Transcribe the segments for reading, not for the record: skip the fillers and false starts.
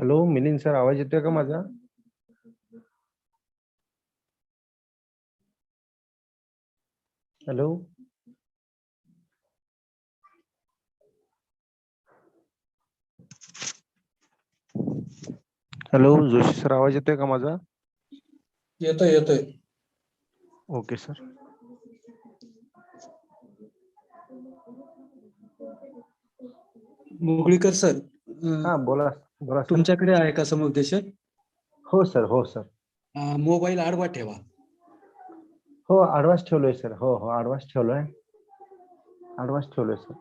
Hello Milind sir, आवाज येतोय का माझा? हॅलो. हॅलो जोशी सर, आवाज येतोय का माझा? येतोय येतोय. Okay sir. मुगळीकर सर, हा बोला बोला सर. तुमच्याकडे आहे का समुपदेशक? हो सर, हो सर. मोबाईल आडवा ठेवा. हो आडवाच ठेवलोय सर. हो हो आडवाच ठेवलोय. आडवाच ठेवलोय सर.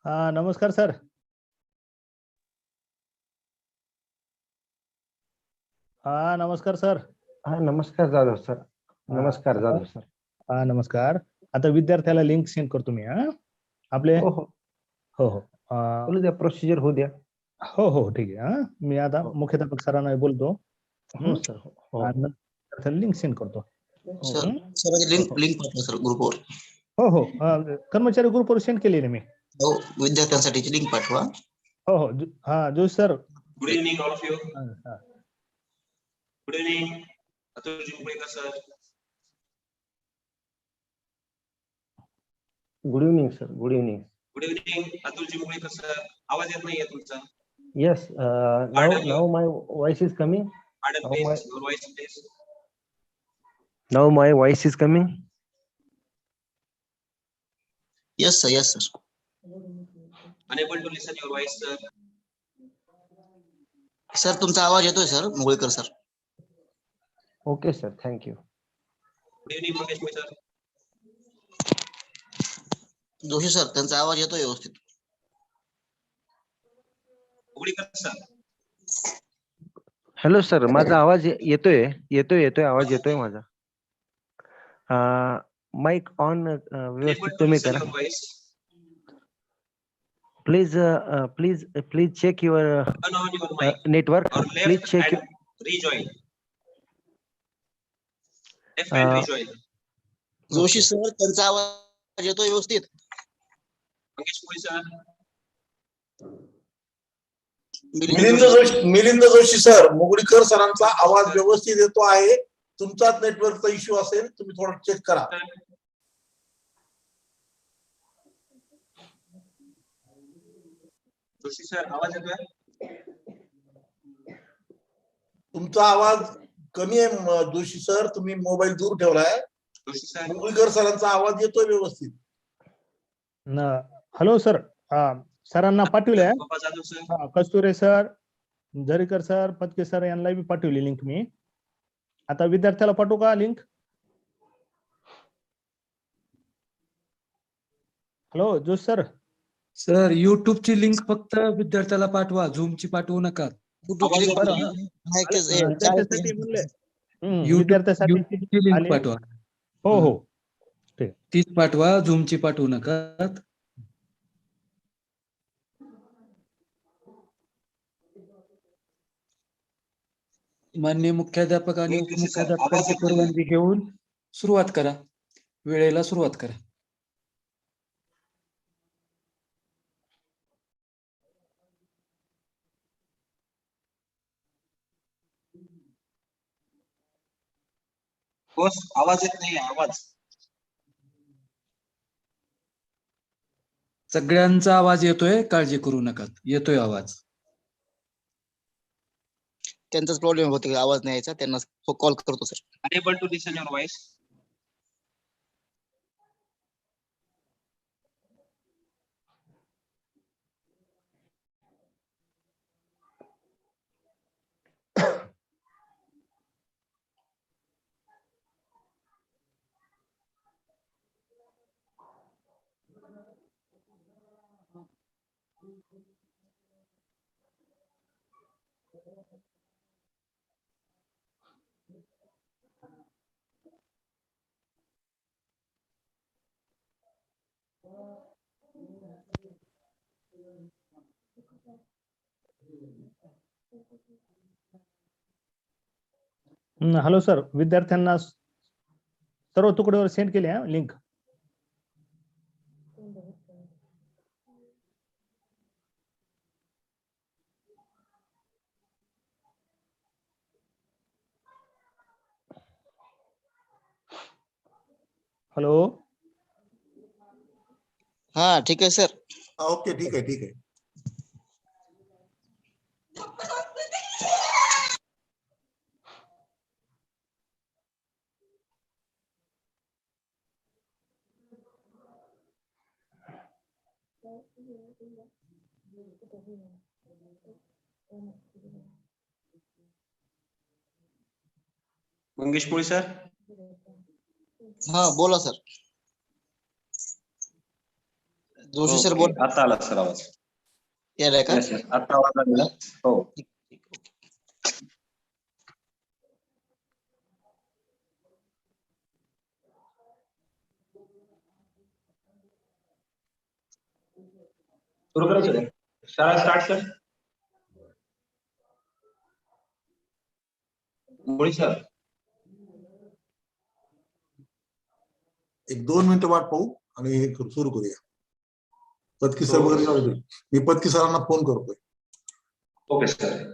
हा नमस्कार सर. हा नमस्कार सर. हा नमस्कार जाधव सर. नमस्कार जाधव सर. हा नमस्कार. आता विद्यार्थ्याला लिंक सेंड करतो मी. आपले हो हो हो हो बोलू द्या, प्रोसिजर होऊ द्या. हो हो ठीक आहे. मी आता हो मुख्याध्यापक सरांना बोलतो. हो सर. हो आणि लिंक सेंड करतो. हो लिंक पाठवा सर ग्रुपवर. हो हो कर्मचारी ग्रुपवर सेंड केलेली मी. हो विद्यार्थ्यांसाठीची लिंक पाठवा. हो हो हा Josh sir. Good evening all of you. हा. Good evening Atul Mugalikar sir. Good evening sir. Good evening. Good evening Atul Mugalikar sir. आवाज येत नाहीये तुमचा. Yes, now my voice is coming. Pardon please, your voice please. Now my voice is coming. Yes sir, yes sir. Unable to listen your voice sir. Sir तुमचा आवाज येतोय sir, Mugalikar sir. Okay sir, thank. Good evening Mangesh मोई sir. Joshi sir त्यांचा आवाज येतोय व्यवस्थित. Mugalikar sir. Hello sir, माझा आवाज येतोय? येतोय आवाज येतोय माझा. माईक ऑन व्यवस्थित Unable to तुम्ही listen करा. your voice. Please check your Turn on your mic network. or please left check. and rejoin. Left and rejoin. Joshi sir त्यांचा आवाज येतोय व्यवस्थित. मंगेश मोई सर. मिलिंद जोशी सर, मुगळीकर सरांचा आवाज व्यवस्थित येतो आहे. तुमचाच नेटवर्कचा इश्यू असेल, तुम्ही थोडं चेक करा. जोशी सर आवाज येतोय? तुमचा आवाज कमी आहे जोशी सर, तुम्ही मोबाईल दूर ठेवलाय. जोशी सर. मुगळीकर सरांचा आवाज येतोय व्यवस्थित. Hello sir. सरांना पाठवलंय. Baba Jadhav sir. Kasture sir, Zarikar sir, Patke sir यांना बी पाठवली लिंक मी. आता विद्यार्थ्याला पाठवू का link? Hello Josh sir. Sir युट्यूबची लिंक फक्त विद्यार्थ्याला पाठवा, झूमची पाठवू नका. त्याच्यासाठी म्हणले युट्यूबची लिंक आले. पाठवा. हो हो ठीक. तीच पाठवा, झूमची पाठवू नका. माननीय मुख्याध्यापक आणि उपमुख्याध्यापकांची परवानगी घेऊन सुरुवात करा. वेळेला सुरुवात करा. बस आवाज येत नाही. आवाज सगळ्यांचा आवाज येतोय, काळजी करू नका. येतोय आवाज. त्यांचाच प्रॉब्लेम होतो, आवाज नाही यायचा. त्यांना कॉल करतो sir. Unable to listen your voice. Hello sir, विद्यार्थ्यांना सर्व तुकड्यावर सेंड केली लिंक. हॅलो. हा ठीक आहे सर. ओके, ठीक आहे, ठीक आहे. मंगेश मुळे सर. हा बोला सर. जोशी सर बोल. आता आला सर आवाज. यायलाय का? Yes, sir. आता आवाज आला. हो. सुरू करा सर. शाळा स्टार्ट सर. मुळे सर. एक 2 मिनिटं वाट पाहू आणि हे सुरू करूया. पत्की सर वगैरे जाऊ दे. मी पत्की सरांना फोन करतोय. Okay sir.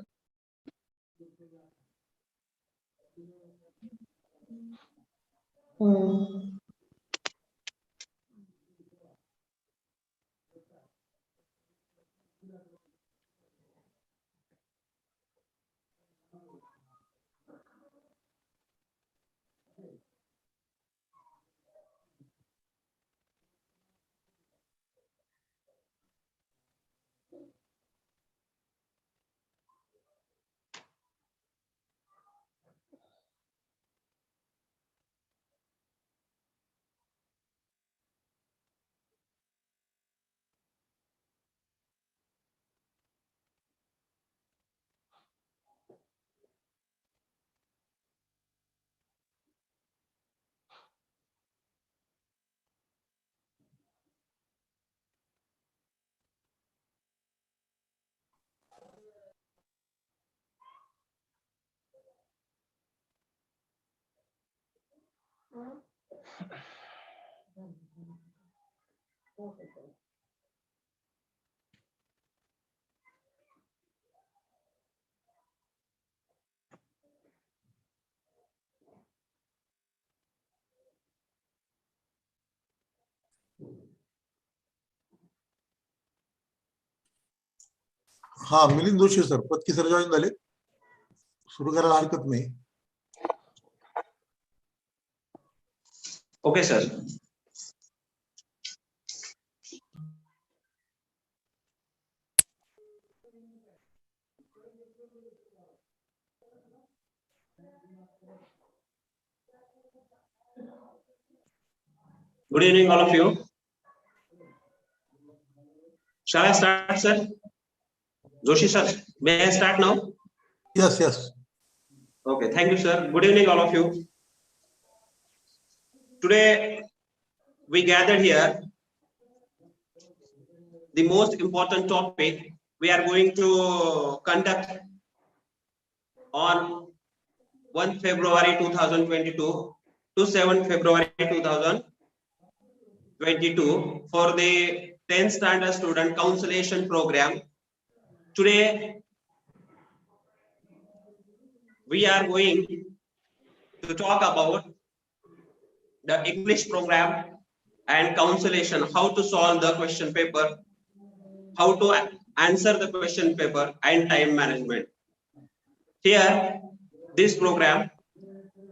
हा, Milind Joshi sir, Patki sir join झाले. सुरू करायला हरकत नाही. Okay sir. Good evening, all of you. Shall I start, sir? Joshi sir, may I start now? Yes, yes. Okay, thank you, sir. Good evening, all of you. Today, we gathered here. The most important topic we are going to conduct on 1 February 2022 to 7 February 2022 for the 10th standard student consolation program. Today, we are going to talk about the English program and consolation, how to solve the question paper, how to answer the question paper, and time management. Here, this program,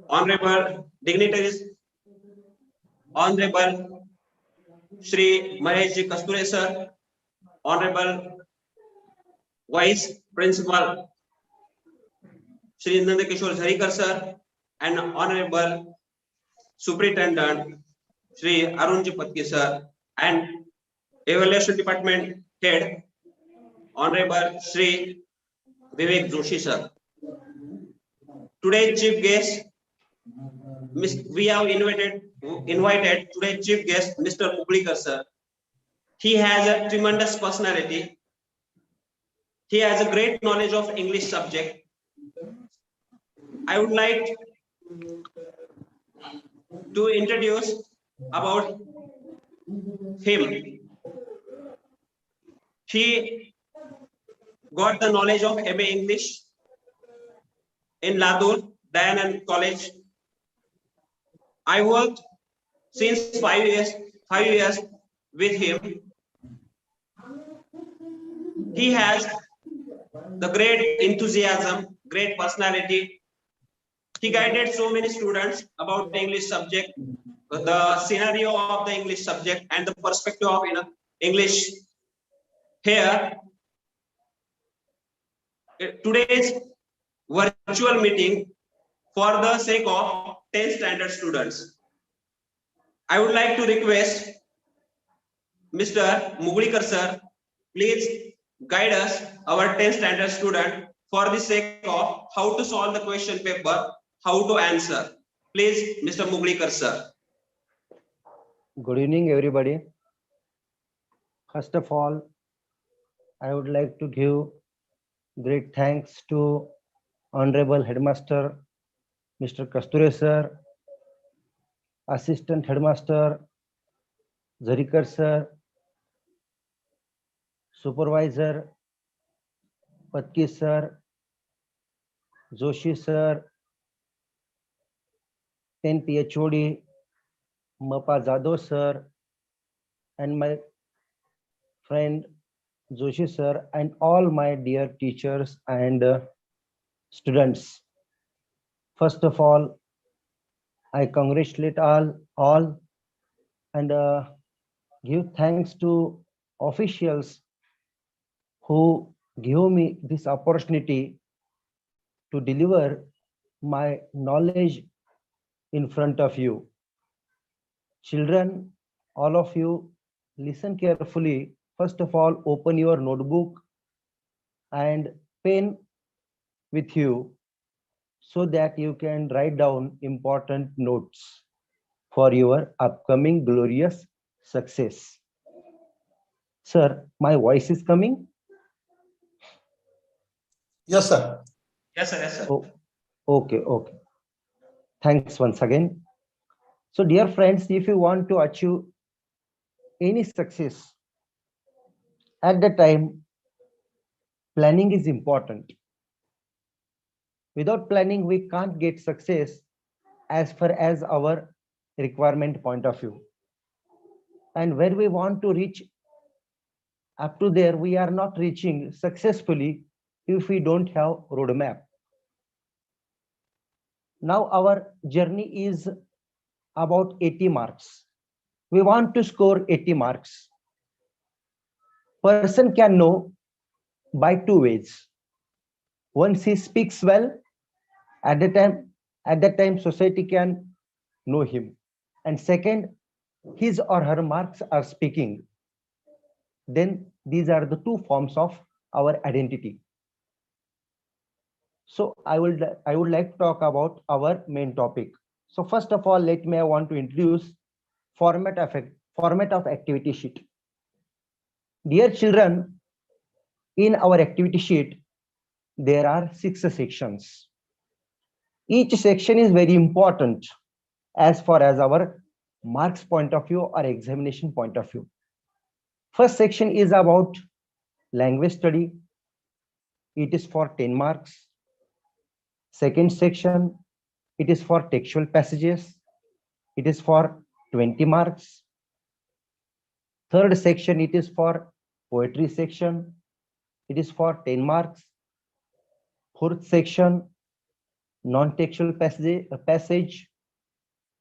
honorable dignitaries, honorable Shri Mahesh Ji Kasture sir, honorable Vice Principal Shri Nandakishore Jharikar sir, and honorable Superintendent Shri Arunji Patki sir, and Evaluation Department Head Honorable Sri Vivek Joshi sir. Today's chief guest, we have invited today's chief guest, Mr. Muglikar sir. He has a tremendous personality. He has a great knowledge of English subject. I would like to introduce about him. He got the knowledge of MA English in Latur, Dayanand College. I worked since 5 years with him. He has the great enthusiasm, great personality. He guided so many students about the English subject, the scenario of the English subject, and the perspective of English. Here, today's virtual meeting for the sake of 10th standard students. I would like to request Mr. Muglikar sir, please guide us, our 10th standard student, for the sake of how to solve the question paper, how to answer. Please, Mr. Muglikar sir. Good evening, everybody. First of all, I would like to give great thanks to Honorable Headmaster Mr. Kasture sir, Assistant Headmaster Zarikar sir, Supervisor Patki sir, Joshi sir, 10 PHOD, Mapa Jadhav sir, and my friend Joshi sir, and all my dear teachers and students. First of all, I congratulate all and give thanks to officials who give me this opportunity to deliver my knowledge in front of you. Children, all of you, listen carefully. First of all, open your notebook and pen with you so that you can write down important notes for your upcoming glorious success. Sir, my voice is coming? Yes, sir. Yes, sir. Yes, sir. Oh, okay. Thanks once again. So, dear friends, if you want to achieve any success, at the time, planning is important. Without planning, we can't get success as far as our requirement point of view. And where we want to reach, up to there, we are not reaching successfully if we don't have roadmap. Now our journey is about 80 marks. We want to score 80 marks. Person can know by two ways. Once he speaks well, at that time society can know him. And second, his or her marks are speaking. Then these are the two forms of our identity. So I would like to talk about our main topic. So first of all, I want to introduce format of activity sheet. Dear children, in our activity sheet, there are 6 sections. Each section is very important as far as our marks point of view or examination point of view. First section is about language study. It is for 10 marks. Second section, it is for textual passages. It is for 20 marks. Third section, it is for poetry section. It is for 10 marks. Fourth section, non-textual passage.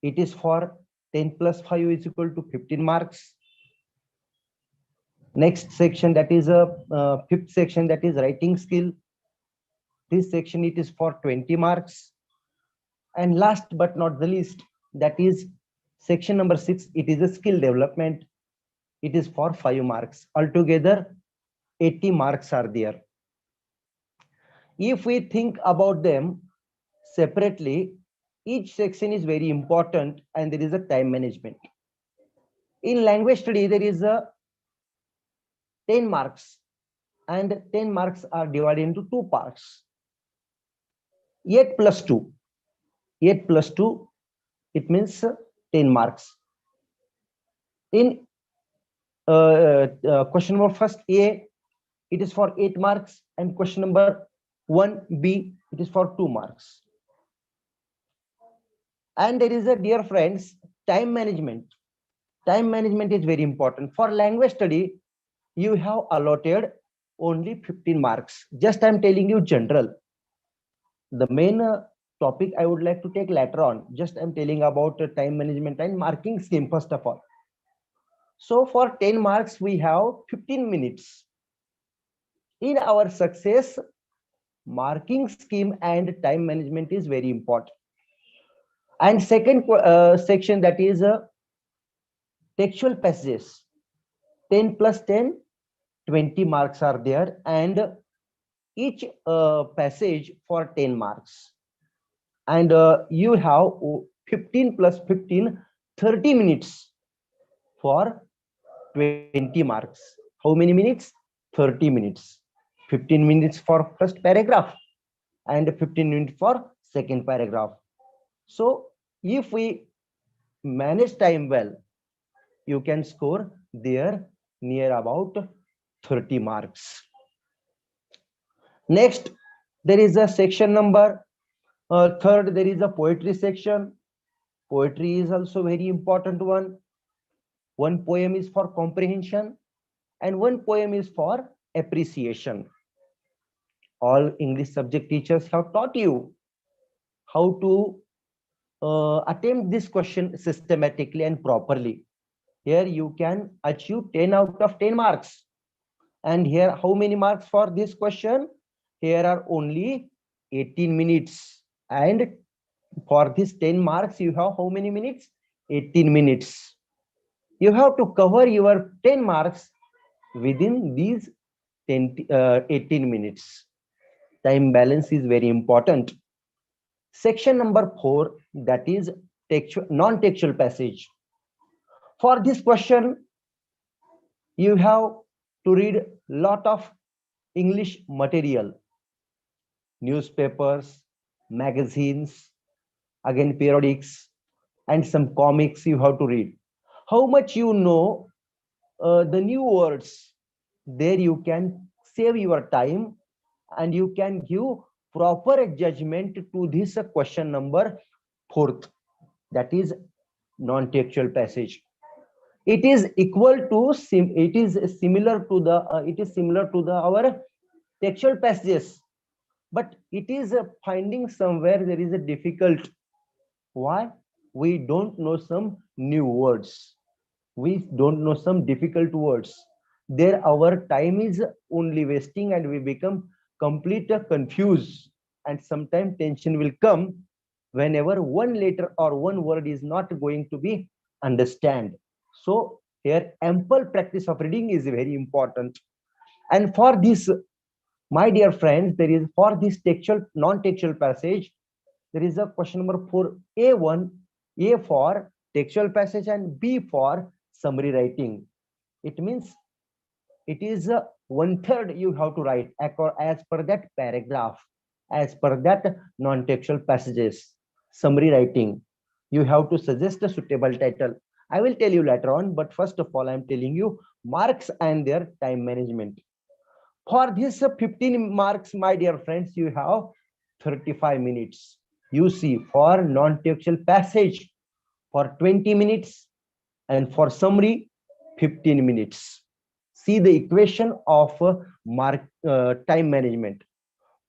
It is for 10 plus 5 is equal to 15 marks. Next section, that is a fifth section, that is writing skill. This section, it is for 20 marks. And last but not the least, that is section number 6. It is a skill development. It is for 5 marks. Altogether, 80 marks are there. If we think about them separately, each section is very important and there is a time management. In language study, there is a 10 marks and 10 marks are divided into two parts. 8 plus 2. 8 plus 2, it means 10 marks. In question number first A, it is for 8 marks, and question number 1B, it is for 2 marks. And there is a, dear friends, time management. Time management is very important. For language study, you have allotted only 15 marks. Just I'm telling you general. The main topic I would like to take later on. Just I'm telling about time management and marking scheme first of all. So for 10 marks, we have 15 minutes. In our success, marking scheme and time management is very important. And second section, that is textual passages. 10 plus 10, 20 marks are there, and each passage for 10 marks. And you have 15 plus 15, 30 minutes for 20 marks. How many minutes? 30 minutes. 15 minutes for first paragraph and 15 minutes for second paragraph. So if we manage time well, you can score there near about 30 marks. Next, there is a section number third. There is a poetry section. Poetry is also very important one. One poem is for comprehension and one poem is for appreciation. All English subject teachers have taught you how to attempt this question systematically and properly. Here you can achieve 10 out of 10 marks. And here, how many marks for this question? Here are only 18 minutes. And for this 10 marks, you have how many minutes? 18 minutes. You have to cover your 10 marks within these 18 minutes. Time balance is very important. Section number 4, that is non-textual passage. For this question, you have to read lot of English material, newspapers, magazines, again periodics, and some comics you have to read. How much you know the new words, there you can save your time and you can give proper judgment to this question number 4th, that is non-textual passage. It is equal to it is similar to the our textual passages, but it is finding somewhere there is a difficult. Why? We don't know some new words. We don't know some difficult words. There our time is only wasting and we become completely confused, and sometimes tension will come whenever one letter or one word is not going to be understand. So here ample practice of reading is very important. And for this, my dear friends, there is for this textual non-textual passage, there is a question number 4, A1, A for textual passage and B for summary writing. It means it is 1/3 you have to write as per that paragraph, as per that non-textual passages. Summary writing, you have to suggest a suitable title. I will tell you later on, but first of all, I am telling you marks and their time management. For this 15 marks, my dear friends, you have 35 minutes. You see, for non-textual passage, for 20 minutes, and for summary, 15 minutes. See the equation of time management.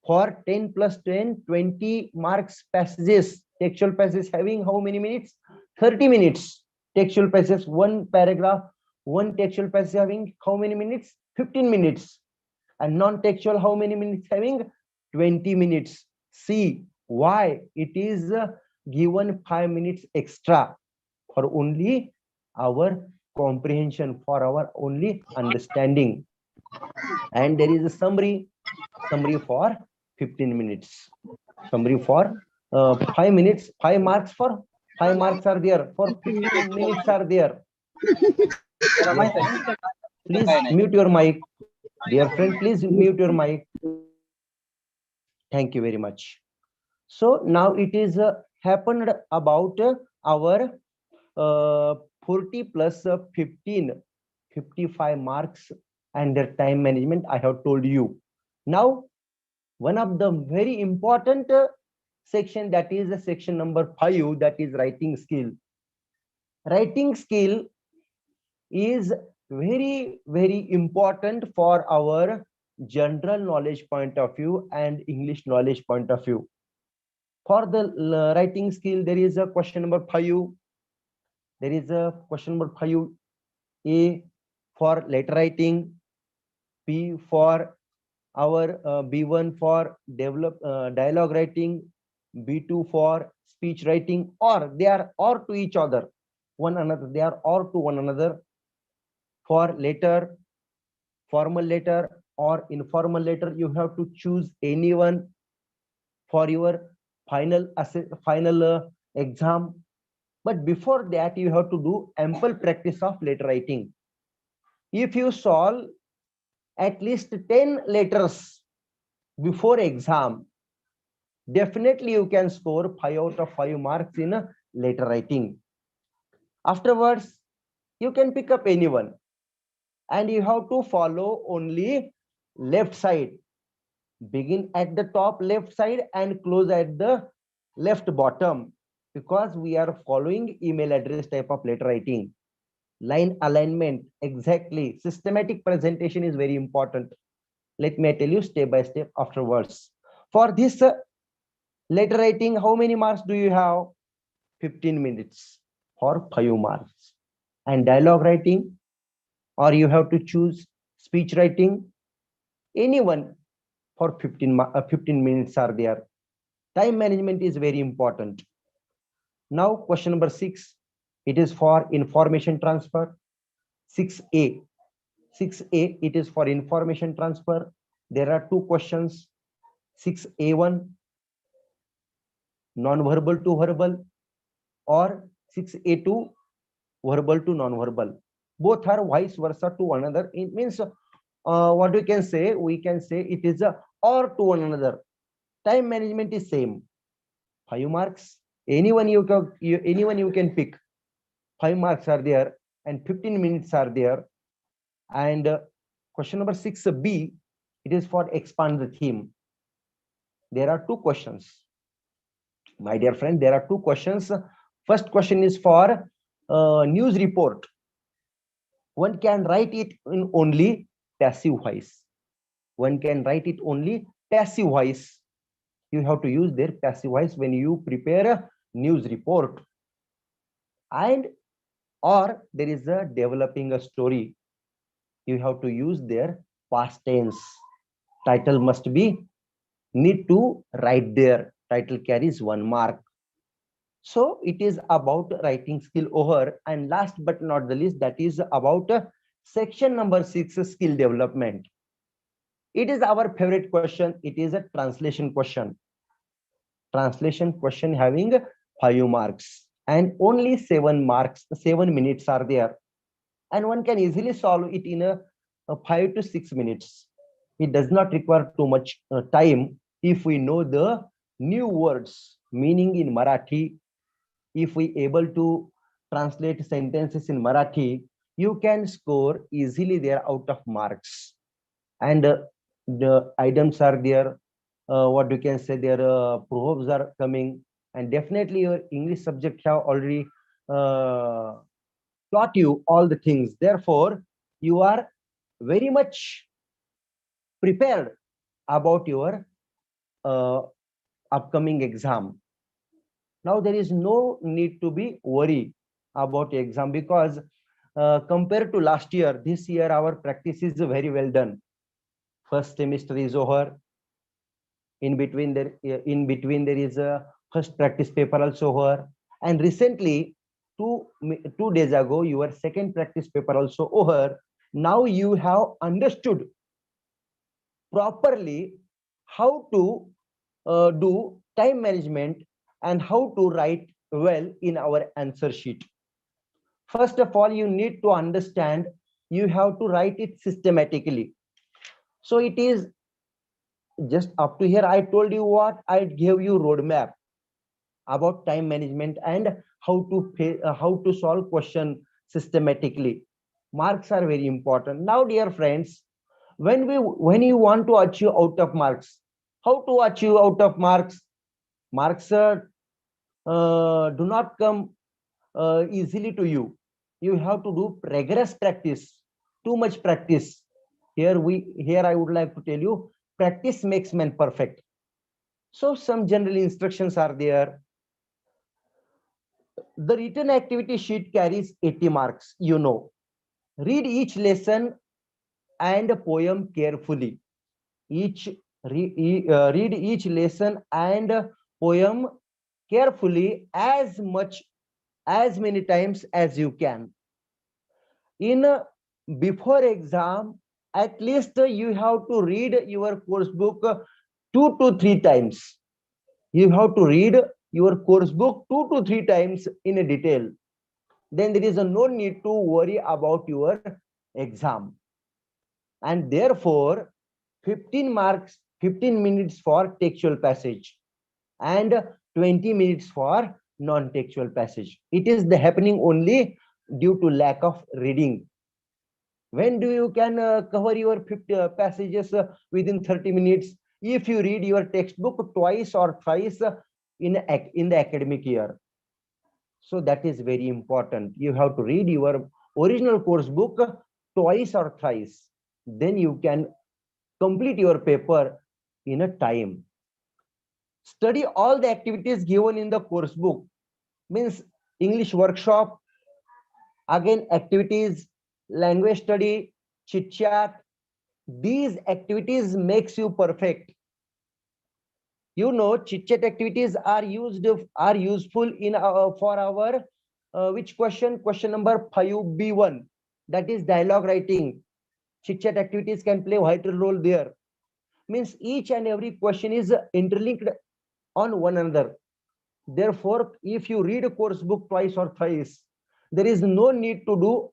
For 10 plus 10, 20 marks passages, textual passage having how many minutes? 30 minutes. Textual passage, one paragraph, one textual passage having how many minutes? 15 minutes. And non-textual, how many minutes having? 20 minutes. See why it is given 5 minutes extra for only our comprehension, for our only understanding. And there is a summary for 15 minutes, summary for 5 minutes, 5 marks for 5 marks are there, for 15 minutes are there. Dear friend, please mute your mic. Dear friend, please mute your mic. Thank you very much. So now it is happened about our 40 plus 15, 55 marks and their time management I have told you. Now, one of the very important section, that is the section number 5, that is writing skill. Writing skill is very, very important for our general knowledge point of view and English knowledge point of view. For the writing skill, there is a question number 5. There is a question number 5. A for letter writing, B for our B1 for dialogue writing, B2 for speech writing, or they are or to each other, one another. They are or to one another. For letter, formal letter or informal letter, you have to choose anyone for your final exam. But before that, you have to do ample practice of letter writing. If you solve at least 10 letters before exam, definitely you can score 5 out of 5 marks in letter writing. Afterwards, you can pick up anyone, and you have to follow only left side. Begin at the top left side and close at the left bottom, because we are following email address type of letter writing. Line alignment, exactly. Systematic presentation is very important. Let me tell you step by step afterwards. For this letter writing, how many marks do you have? 15 minutes for 5 marks. And dialogue writing, or you have to choose speech writing, anyone for 15 minutes are there. Time management is very important. Now question number 6, it is for information transfer. 6A, it is for information transfer. There are 2 questions. 6A1, non-verbal to verbal, or 6A2, verbal to non-verbal. Both are vice versa to one another. It means what we can say it is a or to one another. Time management is same. 5 marks. Anyone you can pick. 5 marks are there and 15 minutes are there. And question number 6B, it is for expand the theme. There are 2 questions. My dear friend, there are 2 questions. First question is for news report. One can write it in only passive voice. One can write it only passive voice. You have to use their passive voice when you prepare a news report. And or there is a developing a story. You have to use their past tense. Title must be need to write there. Title carries 1 mark. So it is about writing skill over. And last but not the least, that is about section number 6, skill development. It is our favorite question. It is a translation question. Translation question having 5 marks and only 7 marks, 7 minutes are there. And one can easily solve it in a 5 to 6 minutes. It does not require too much time if we know the new words, meaning in Marathi. If we able to translate sentences in Marathi, you can score easily there out of marks. And the items are there. What you can say, their proverbs are coming, and definitely your English subject have already taught you all the things. Therefore, you are very much prepared about your upcoming exam. Now there is no need to be worried about exam, because compared to last year, this year our practice is very well done. First semester is over. In between there is a first practice paper also over, and recently 2 days ago your second practice paper also over. Now you have understood properly how to do time management and how to write well in our answer sheet. First of all, you need to understand you have to write it systematically. So it is just up to here. I told you what I gave you roadmap about time management and how to solve question systematically. Marks are very important. Now, dear friends, when you want to achieve out of marks, how to achieve out of marks? Marks do not come easily to you. You have to do rigorous practice, too much practice. Here I would like to tell you, practice makes man perfect. So some general instructions are there. The written activity sheet carries 80 marks. Read each lesson and poem carefully. Read each lesson and poem carefully as many times as you can. In before exam, at least you have to read your course book 2 to 3 times. You have to read your course book 2 to 3 times in a detail. Then there is no need to worry about your exam. And therefore, 15 marks, 15 minutes for textual passage and 20 minutes for non-textual passage. It is the happening only due to lack of reading. When do you can cover your 50 passages within 30 minutes? If you read your textbook twice or thrice in the academic year. So that is very important. You have to read your original course book twice or thrice. Then you can complete your paper in a time. Study all the activities given in the course book. Means English workshop, again activities, language study, chit chat. These activities makes you perfect. Chit chat activities are useful in for our which question number 5B1, that is dialogue writing. Chit chat activities can play a vital role there. Means each and every question is interlinked on one another. Therefore, if you read a course book twice or thrice, there is no need to do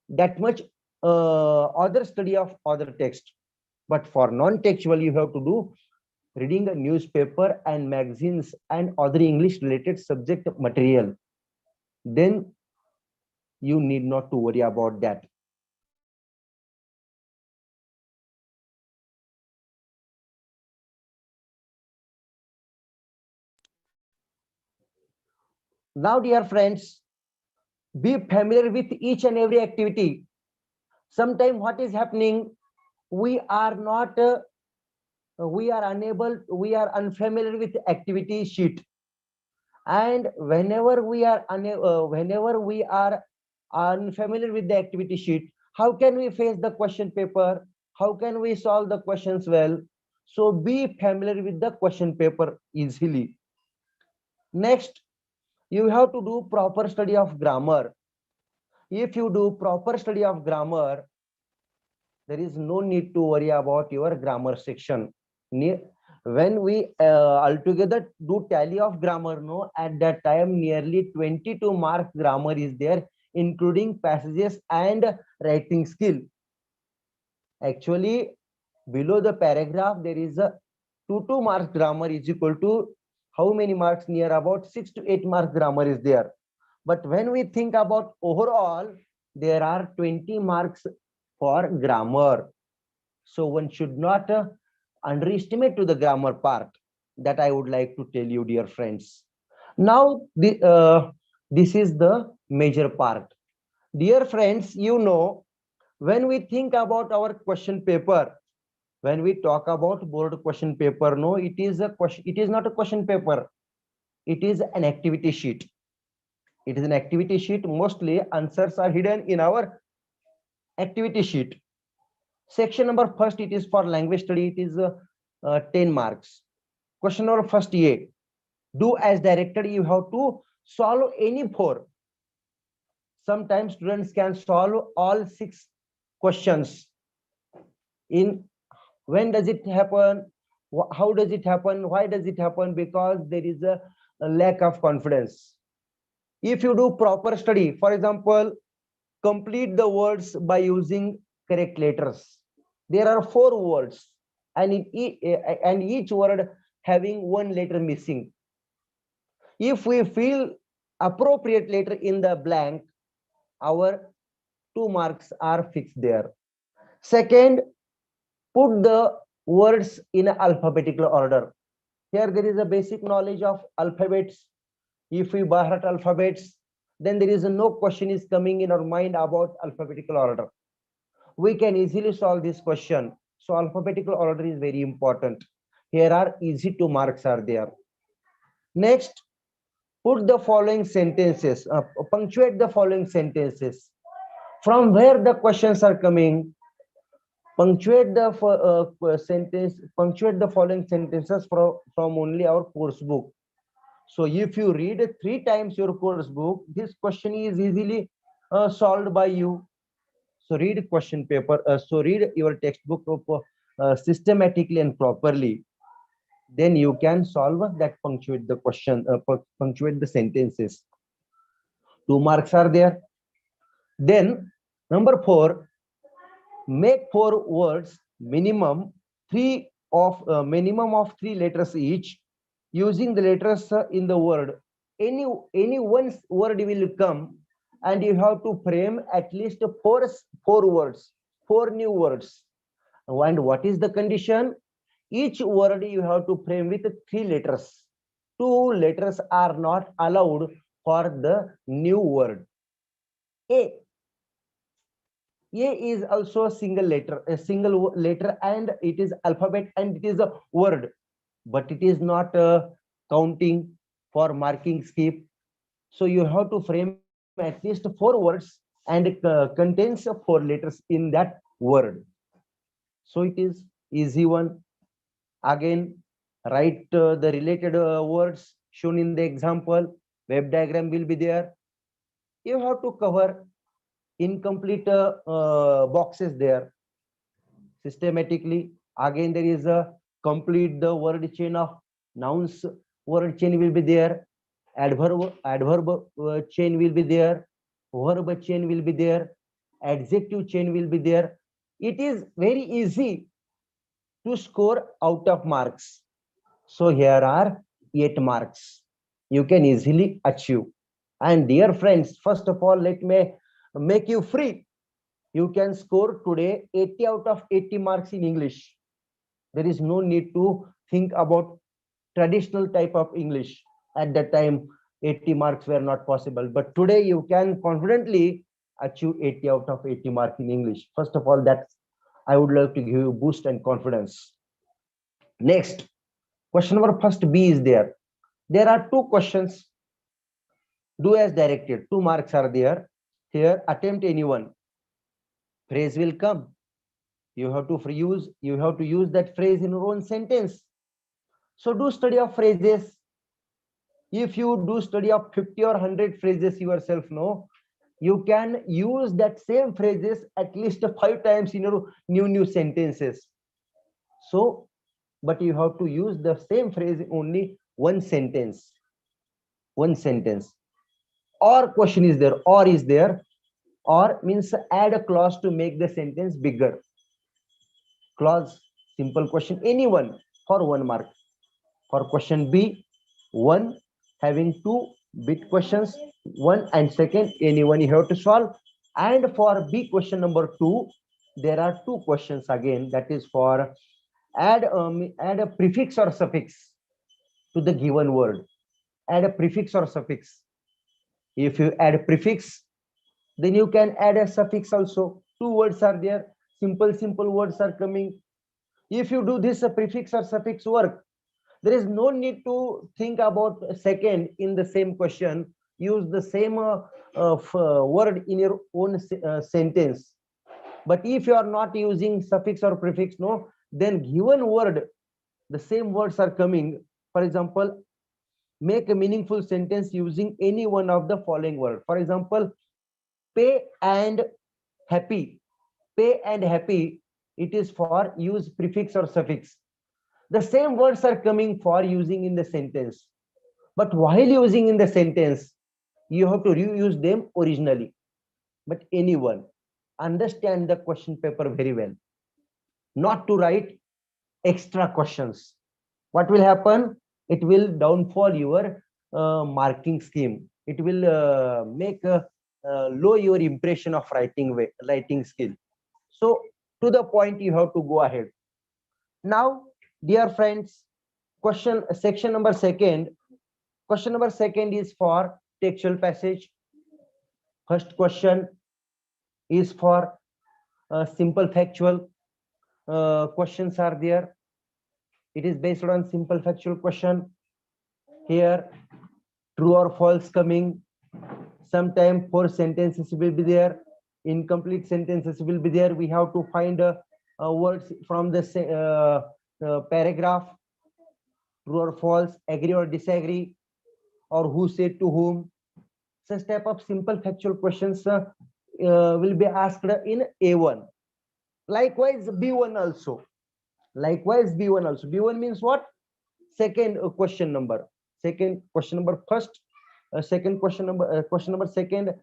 that much other study of other text. But for non-textual, you have to do reading a newspaper and magazines and other English related subject material. Then you need not to worry about that. Now, dear friends, be familiar with each and every activity. Sometimes what is happening, we are unfamiliar with activity sheet. And whenever we are unfamiliar with the activity sheet, how can we face the question paper? How can we solve the questions well? So be familiar with the question paper easily. Next, you have to do proper study of grammar. If you do proper study of grammar, there is no need to worry about your grammar section. When we altogether do tally of grammar, at that time nearly 22 mark grammar is there, including passages and writing skill. Actually, below the paragraph there is a 2 marks grammar is equal to how many marks? Near about 6 to 8 marks grammar is there. But when we think about overall, there are 20 marks for grammar. So one should not underestimate to the grammar part. That I would like to tell you, dear friends. Now, this is the major part. Dear friends, when we think about our question paper, when we talk about board question paper, it is not a question paper. It is an activity sheet. It is an activity sheet. Mostly answers are hidden in our activity sheet. Section number first, it is for language study. It is 10 marks. Question number first A. Do as directed. You have to solve any 4. Sometimes students can solve all 6 questions in When does it happen? How does it happen? Why does it happen? Because there is a lack of confidence. If you do proper study, for example, complete the words by using correct letters. There are 4 words, and and each word having 1 letter missing. If we fill appropriate letter in the blank, our 2 marks are fixed there. Second, put the words in alphabetical order. Here there is a basic knowledge of alphabets. If we by heart alphabets, then there is no question is coming in our mind about alphabetical order. We can easily solve this question. So alphabetical order is very important. Here are easy 2 marks are there. Next, put the following sentences, punctuate the following sentences. From where the questions are coming, punctuate the punctuate the following sentences from only our course book. So if you read 3 times your course book, this question is easily solved by you. So read question paper, so read your textbook systematically and properly. Then you can solve that, punctuate the question, punctuate the sentences. 2 marks are there. Then number 4, make 4 words minimum of 3 letters each, using the letters in the word. Any one word will come, and you have to frame at least 4 words, 4 new words. And what is the condition? Each word you have to frame with 3 letters. 2 letters are not allowed for the new word. A is also a single letter, and it is alphabet, and it is a word, but it is not counting for marking skip. So you have to frame at least 4 words, and it contains 4 letters in that word. So it is easy one. Again, write the related words shown in the example. Web diagram will be there. You have to cover incomplete boxes there systematically. Again, there is a complete the word chain of nouns. Word chain will be there. Adverb chain will be there. Verb chain will be there. Adjective chain will be there. It is very easy to score out of marks. So here are 8 marks. You can easily achieve. And dear friends, first of all, let me make you free. You can score today 80 out of 80 marks in English. There is no need to think about traditional type of English. At that time, 80 marks were not possible. But today you can confidently achieve 80 out of 80 marks in English. First of all, that I would like to give you boost and confidence. Next, question number first B is there. There are 2 questions. Do as directed. 2 marks are there. Here, attempt any one. Phrase will come. You have to use that phrase in your own sentence. So do study of phrases. If you do study of 50 or 100 phrases yourself, no, you can use that same phrases at least 5 times in your new sentences. So, but you have to use the same phrase only one sentence. Or question is there, or is there, or means add a clause to make the sentence bigger. Clause, simple question, anyone for 1 mark. For question B, 1 having 2 bit questions, 1 and second, anyone you have to solve. And for B question number 2, there are 2 questions again, that is for add a prefix or suffix to the given word. Add a prefix or suffix. If you add a prefix, then you can add a suffix also. 2 words are there, simple words are coming. If you do this prefix or suffix work, there is no need to think about a second in the same question. Use the same word in your own sentence. But if you are not using suffix or prefix, no, then given word, the same words are coming. For example, make a meaningful sentence using any one of the following words. For example, pay and happy. Pay and happy it is for use prefix or suffix. The same words are coming for using in the sentence, but while using in the sentence, you have to reuse them originally. But anyone understand the question paper very well, not to write extra questions. What will happen? It will downfall your marking scheme. It will make low your impression of writing skill. So to the point, you have to go ahead. Now, dear friends, section number second. Question number second is for textual passage. First question is for simple factual questions are there. It is based on simple factual question. Here, true or false coming. Sometime 4 sentences will be there. Incomplete sentences will be there. We have to find words from the paragraph. True or false, agree or disagree, or who said to whom. Such type of simple factual questions will be asked in A1. Likewise, B1 also. B1 means what? Second question number. Second question number first. Second question number second.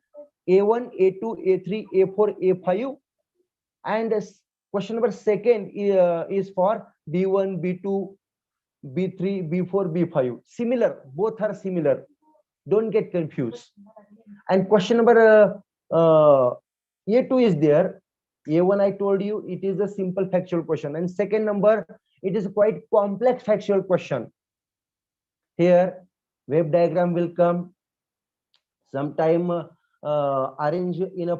A1, A2, A3, A4, A5. And question number second is for B1, B2, B3, B4, B5. Similar. Both are similar. Don't get confused. And question number A2 is there. A1, I told you, it is a simple factual question. And second number, it is quite complex factual question. Here, wave diagram will come. Sometime arrange in a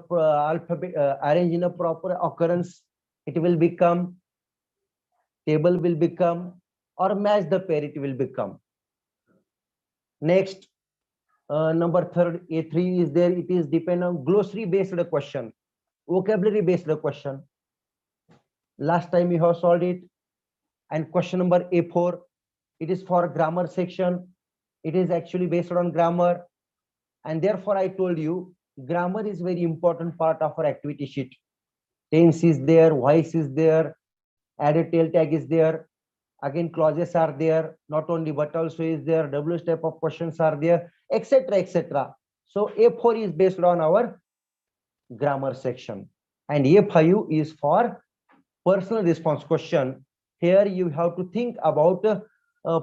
proper occurrence. It will become. Table will become. Or match the pair, it will become. Next, number third, A3 is there. It is depend on glossary based question, vocabulary based question. Last time you have solved it. And question number A4, it is for grammar section. It is actually based on grammar. And therefore, I told you, grammar is very important part of our activity sheet. Tense is there, voice is there, added tail tag is there. Again, clauses are there, not only but also is there, W type of questions are there, etc. etc. So A4 is based on our grammar section. And A5 is for personal response question. Here you have to think about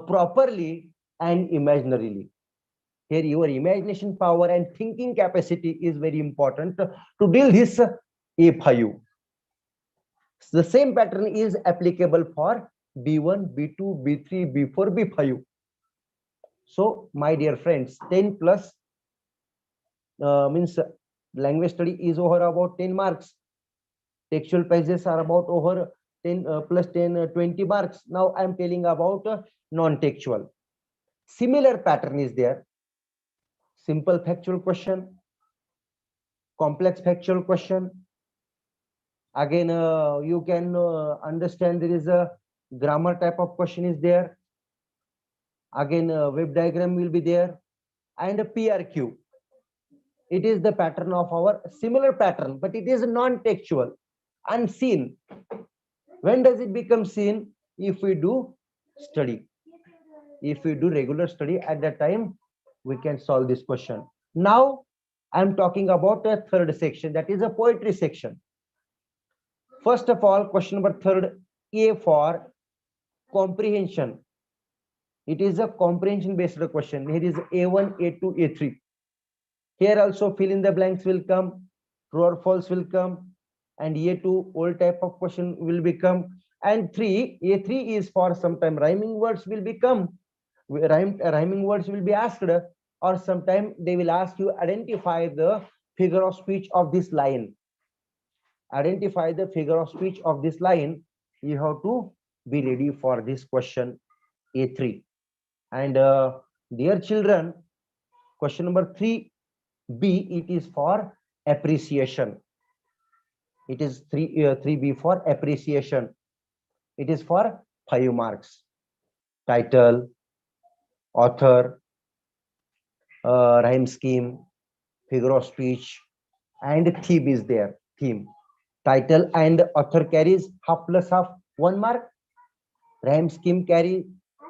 properly and imaginarily. Here your imagination power and thinking capacity is very important to deal this A5. The same pattern is applicable for B1, B2, B3, B4, B5. So, my dear friends, 10 plus means language study is over about 10 marks. Textual pages are about over 10 plus 10, 20 marks. Now, I am telling about non-textual. Similar pattern is there. Simple factual question, complex factual question. Again, you can understand there is a grammar type of question is there. Again, wave diagram will be there, and a PRQ. It is the pattern of our similar pattern, but it is non-textual, unseen. When does it become seen? If we do study. If we do regular study, at that time, we can solve this question. Now, I'm talking about a third section, that is a poetry section. First of all, question number third, A for comprehension. It is a comprehension based question. Here is A1, A2, A3. Here also fill in the blanks will come, true or false will come, and A2 all type of question will become. And A3 is for sometime rhyming words will become. Rhyming words will be asked, or sometime they will ask you identify the figure of speech of this line. Identify the figure of speech of this line. You have to be ready for this question A3. And dear children, question number 3B, it is for appreciation. It is 3B for appreciation. It is for 5 marks. Title, author, rhyme scheme, figure of speech, and theme is there. Theme. Title and author carries half plus half, 1 mark. Rhyme scheme carry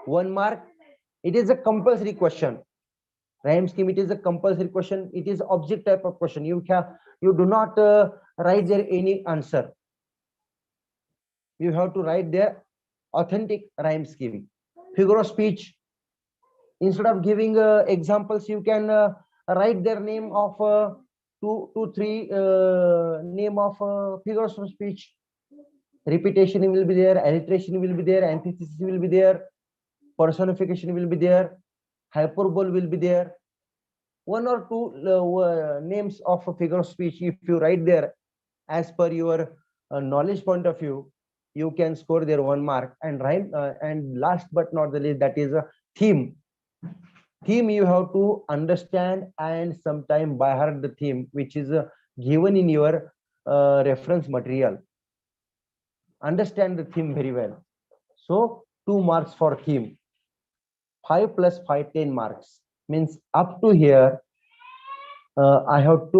1 mark. It is a compulsory question. Rhyme scheme, it is a compulsory question. It is object type of question. You do not write there any answer. You have to write there authentic rhyme scheme. Figure of speech, instead of giving examples, you can write their name of two, three name of figures of speech. Repetition will be there, alliteration will be there, antithesis will be there, personification will be there, hyperbole will be there. 1 or 2 names of a figure of speech, if you write there as per your knowledge point of view, you can score there 1 mark. And rhyme and last but not the least, that is a theme. Theme you have to understand and sometime by heart the theme which is given in your reference material. Understand the theme very well. So 2 marks for theme. 5 plus 5, 10 marks. Means up to here, I have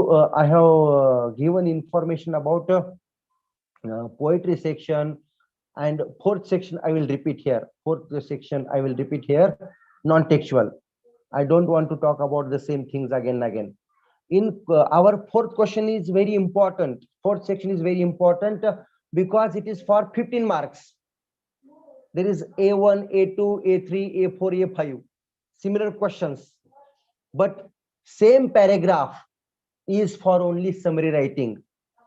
given information about poetry section, and 4th section I will repeat here. 4th section I will repeat here. Non-textual. I don't want to talk about the same things again and again. In our 4th question is very important. 4th section is very important because it is for 15 marks. There is A1, A2, A3, A4, A5. Similar questions. But same paragraph is for only summary writing.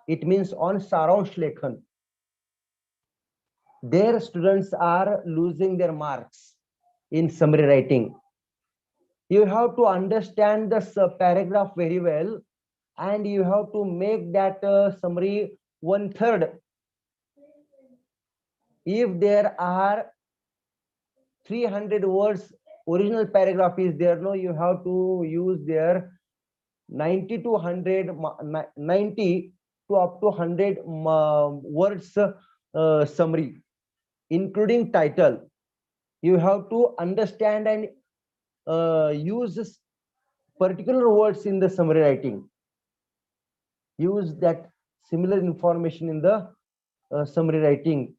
It means on Saransh Lekhan. Their students are losing their marks in summary writing. You have to understand the paragraph very well, and you have to make that summary 1/3. If there are 300 words, original paragraph is there, no, you have to use their 90 to 100, 90 to up to 100 words summary, including title. You have to understand and use particular words in the summary writing. Use that similar information in the summary writing,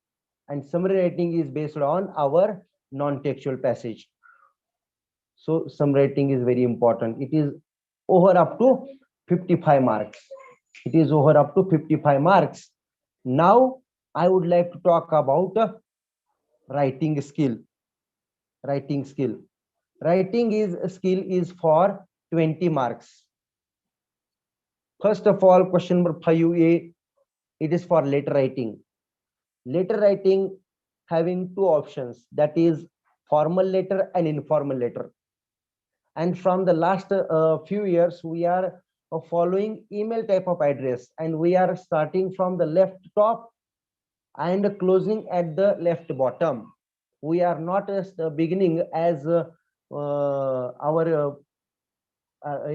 and summary writing is based on our non-textual passage. So summary writing is very important. It is over up to 55 marks. It is over up to 55 marks. Now I would like to talk about writing skill. Writing skill. Writing skill is for 20 marks. First of all, question number 5A, it is for letter writing. Letter writing having 2 options, that is formal letter and informal letter. And from the last few years, we are following email type of address, and we are starting from the left top and closing at the left bottom. We are not beginning as our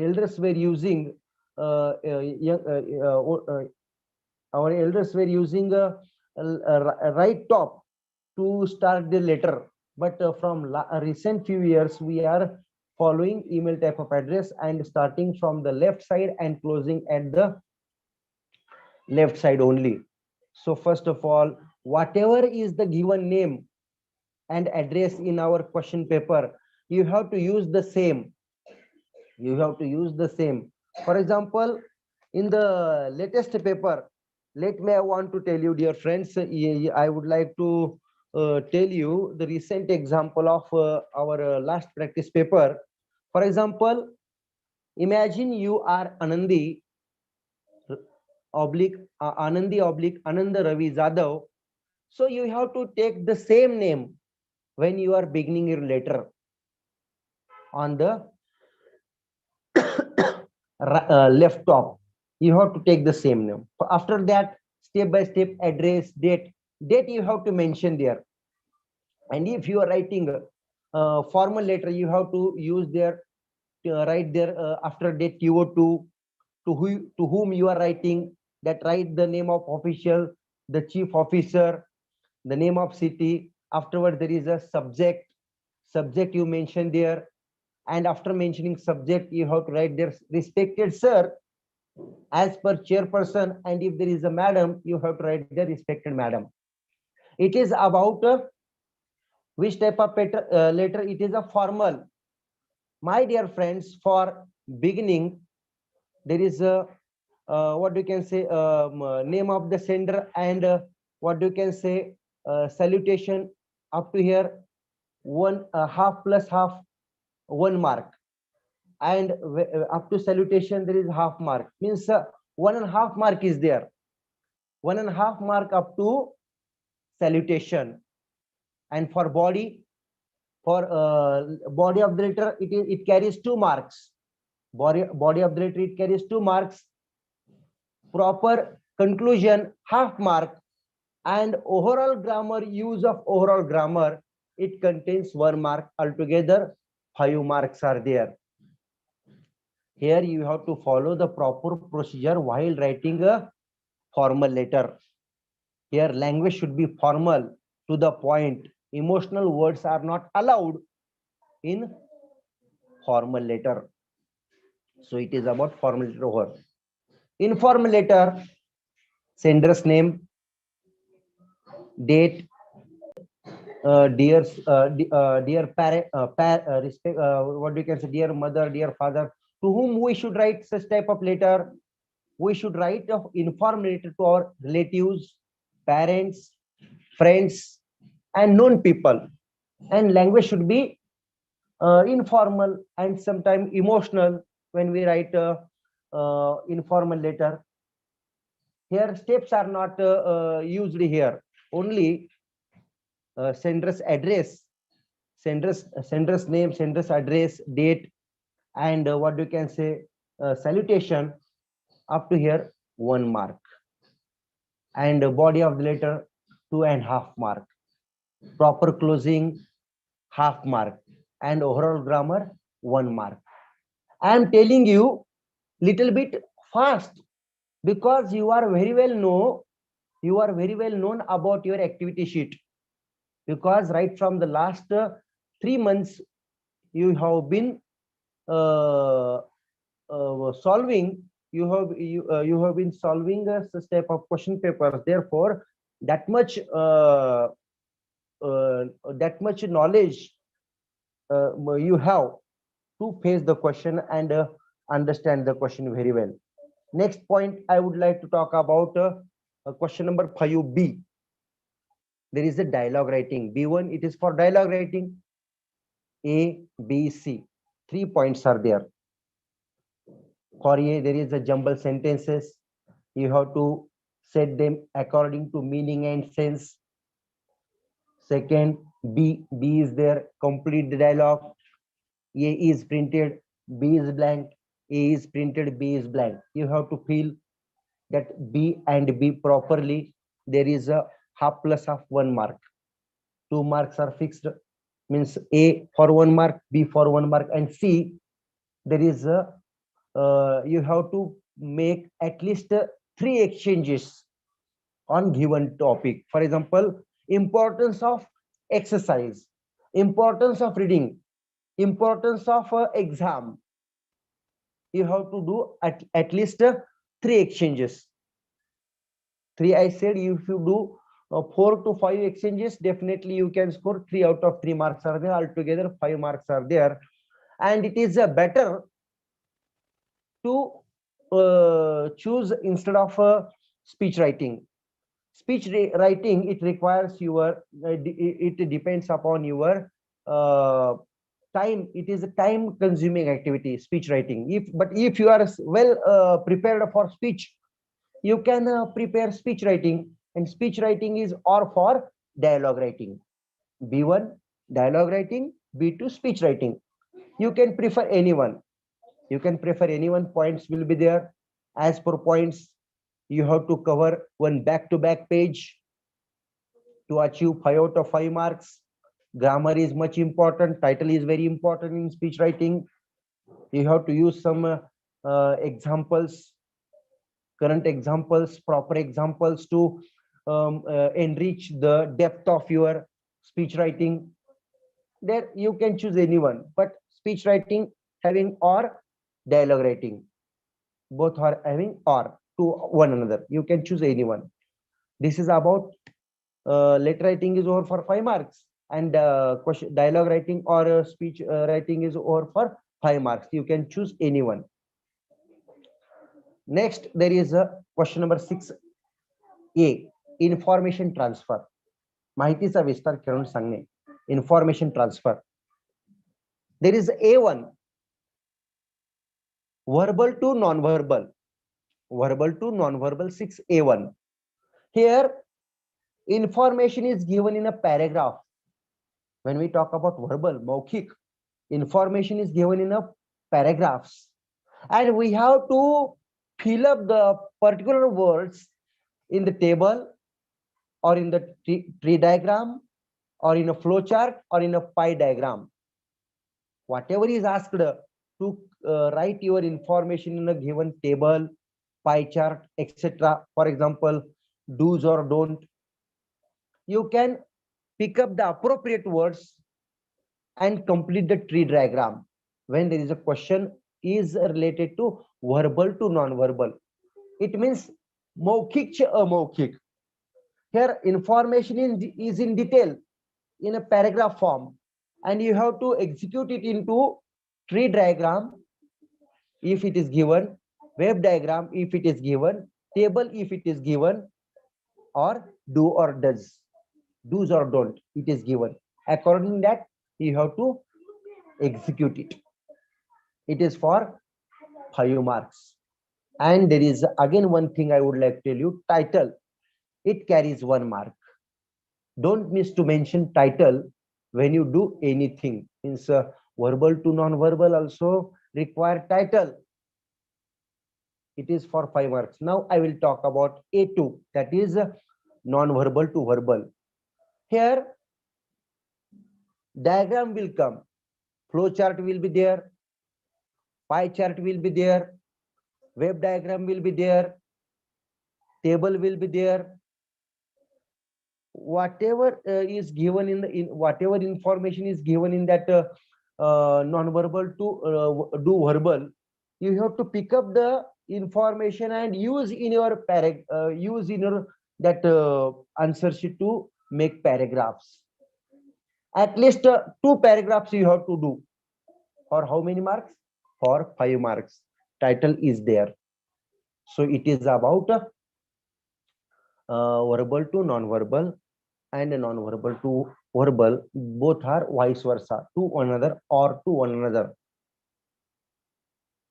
elders were using. Our elders were using a right top to start the letter, but from recent few years we are following email type of address and starting from the left side and closing at the left side only. So first of all, whatever is the given name and address in our question paper, you have to use the same. You have to use the same. For example, in the latest paper, I want to tell you, dear friends, I would like to tell you the recent example of our last practice paper. For example, imagine you are Anandi oblique Ananda Ravi Jadhav. So you have to take the same name when you are beginning your letter on the left top. You have to take the same name. After that, step by step, address, date you have to mention there. And if you are writing a formal letter, you have to use there, write there after date TO2 to whom you are writing, that write the name of official, the chief officer, the name of city. Afterward, there is a subject you mention there. And after mentioning subject, you have to write there, respected sir, as per chairperson, and if there is a madam, you have to write the respected madam. It is about which type of letter. It is a formal. My dear friends, for beginning, there is a what you can say, name of the sender, and what you can say, salutation. Up to here, one half plus half, 1 mark, and up to salutation there is half mark, means 1.5 mark is there. 1.5 mark up to salutation. And for body, for body of the letter, it carries 2 marks. Body of the letter, it carries 2 marks. Proper conclusion, half mark. And overall grammar, use of overall grammar, it contains 1 mark. Altogether 5 marks are there. Here you have to follow the proper procedure while writing a formal letter. Here language should be formal, to the point. Emotional words are not allowed in formal letter. So it is about formal letter over. Informal letter, sender's name, date, dear parent, respect, what do you can say, dear mother, dear father. To whom we should write such type of letter? We should write of informal letter to our relatives, parents, friends, and known people. And language should be informal and sometimes emotional when we write informal letter. Here steps are not used here. Only sender's address, sender's name, sender's address, date, and what you can say, salutation. Up to here 1 mark, and body of the letter 2.5 mark. Proper closing, half mark, and overall grammar 1 mark. I am telling you little bit fast because you are very well known about your activity sheet, because right from the last 3 months you have been solving, you have been solving such type of question papers. Therefore that much knowledge you have to face the question and understand the question very well. Next point I would like to talk about question number 5B. There is a dialogue writing. B1, it is for dialogue writing. A, B, C. 3 points are there. For A, there is a jumble sentences. You have to set them according to meaning and sense. Second, B is there. Complete the dialogue. A is printed, B is blank. A is printed, B is blank. You have to fill that B and B properly. There is a half plus half 1 mark. 2 marks are fixed, means A for 1 mark, B for 1 mark, and C, there is a you have to make at least 3 exchanges on given topic. For example, importance of exercise, importance of reading, importance of exam. You have to do at least 3 exchanges. 3 I said. If you do 4 to 5 exchanges, definitely you can score 3 out of 3 marks are there. Altogether 5 marks are there. And it is better to choose instead of speech writing. Speech writing, it requires your it depends upon your time. It is a time consuming activity, speech writing. If you are well prepared for speech, you can prepare speech writing. And speech writing is or for dialogue writing. B1 dialogue writing, B2 speech writing. You can prefer anyone. Points will be there. As per points, you have to cover one back-to-back page to achieve 5 out of 5 marks. Grammar is much important. Title is very important in speech writing. You have to use some examples, current examples, proper examples to enrich the depth of your speech writing. There you can choose anyone, but speech writing having or dialogue writing. both are having or to one another. You can choose anyone. This is about letter writing is over for 5 marks, and question dialogue writing or speech writing is over for 5 marks. You can choose anyone. Next, there is a question number 6A, information transfer. माहितीचा विस्तार करून सांगणे, information transfer. There is A1, verbal to non-verbal. Verbal to non-verbal 6A1. Here, information is given in a paragraph. When we talk about verbal, मौखिक, information is given in a paragraphs. And we have to fill up the particular words in the table or in the tree diagram or in a flow chart or in a pie diagram. Whatever is asked to write your information in a given table, pie chart, etc. For example, do's or don't. You can pick up the appropriate words and complete the tree diagram when there is a question is related to verbal to non-verbal. It means मौखिक चे अमौखिक. Here information is in detail in a paragraph form, and you have to execute it into tree diagram if it is given, wave diagram if it is given, table if it is given, or do or does, do's or don't it is given. According to that, you have to execute it. It is for 5 marks. And there is again one thing I would like to tell you, title. It carries 1 mark. Don't miss to mention title when you do anything. Means verbal to non-verbal also require title. It is for 5 marks. Now I will talk about A2, that is non-verbal to verbal. Here diagram will come, flow chart will be there, pie chart will be there, wave diagram will be there, table will be there. Whatever is given in whatever information is given in that non-verbal to do verbal, you have to pick up the information and use in your use in your that answer sheet to make paragraphs. At least 2 paragraphs you have to do. For how many marks? For 5 marks. Title is there. So it is about verbal to non-verbal and non-verbal to verbal. Both are vice versa, to one another or to one another.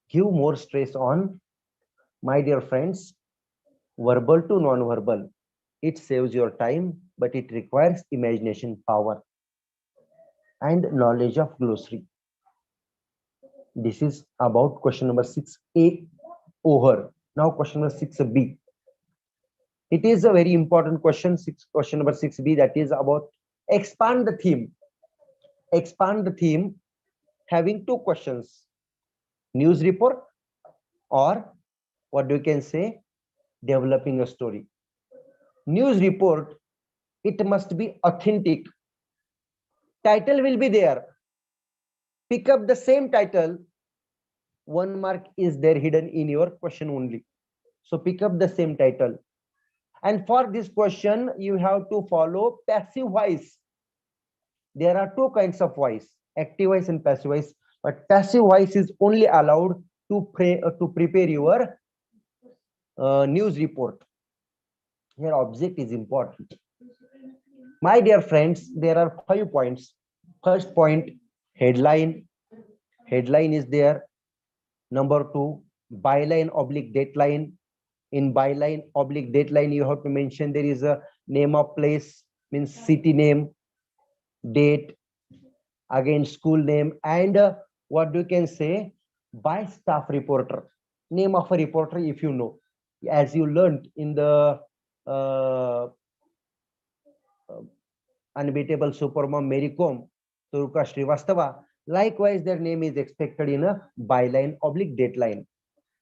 Give more stress on, my dear friends, verbal to non-verbal. It saves your time, but it requires imagination power and knowledge of glossary. This is about question number 6A over. Now question number 6B. It is a very important question, question number 6B, that is about expand the theme. Expand the theme having 2 questions. News report or what we can say, developing a story. News report, it must be authentic. Title will be there. Pick up the same title. 1 mark is there hidden in your question only. So pick up the same title. And for this question, you have to follow passive voice. There are 2 kinds of voice, active voice and passive voice. But passive voice is only allowed to prepare your news report. Here object is important. My dear friends, there are 5 points. First point, headline. Headline is there. Number 2, byline oblique dateline. In byline oblique dateline, you have to mention there is a name of place, means city name, date, again school name, and what you can say, by staff reporter, name of a reporter if you know, as you learned in the unbeatable supermom Mary Kom, Turuka Srivastava. Likewise, their name is expected in a byline oblique dateline.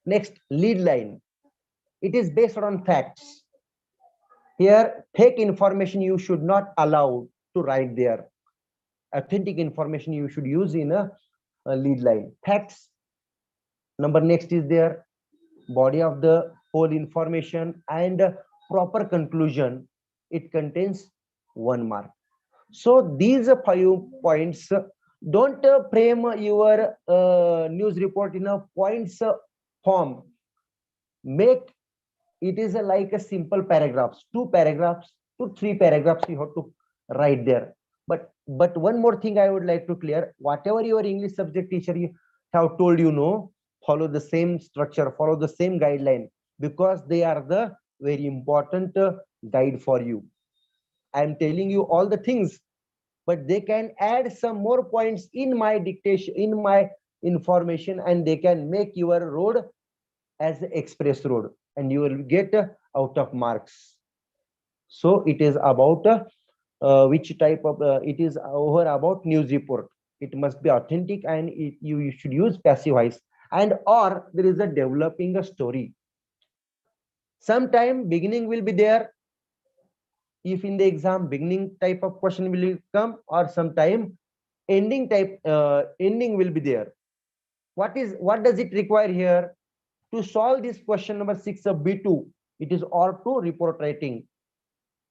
Next, lead line. It is based on facts. Here, fake information you should not allow to write there. Authentic information you should use in a lead line. Facts. Number next is there. body of the whole information, and proper conclusion, it contains 1 mark. So these 5 points, don't frame your news report in a points form. Make it is like a simple paragraphs, 2 paragraphs to 3 paragraphs you have to write there. But one more thing I would like to clear: whatever your English subject teacher you have told, follow the same structure, follow the same guideline, because they are the very important guide for you. I am telling you all the things, but they can add some more points in my dictation, in my information, and they can make your road as the express road, and you will get out of marks. So it is about which type of it is over about news report. It must be authentic, and you should use passive voice, and or there is a developing a story. Sometime beginning will be there, if in the exam beginning type of question will come, or sometime ending type ending will be there. What does it require here to solve this question number 6 of B2? It is or to report writing.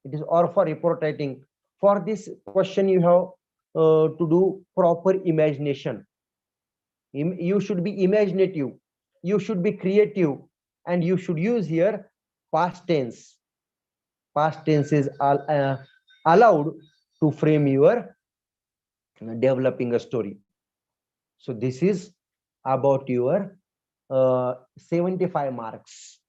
It is or for report writing. For this question, you have to do proper imagination. You should be imaginative, you should be creative, and you should use here past tense. Past tense is allowed to frame your developing a story. So this is about your 75 marks.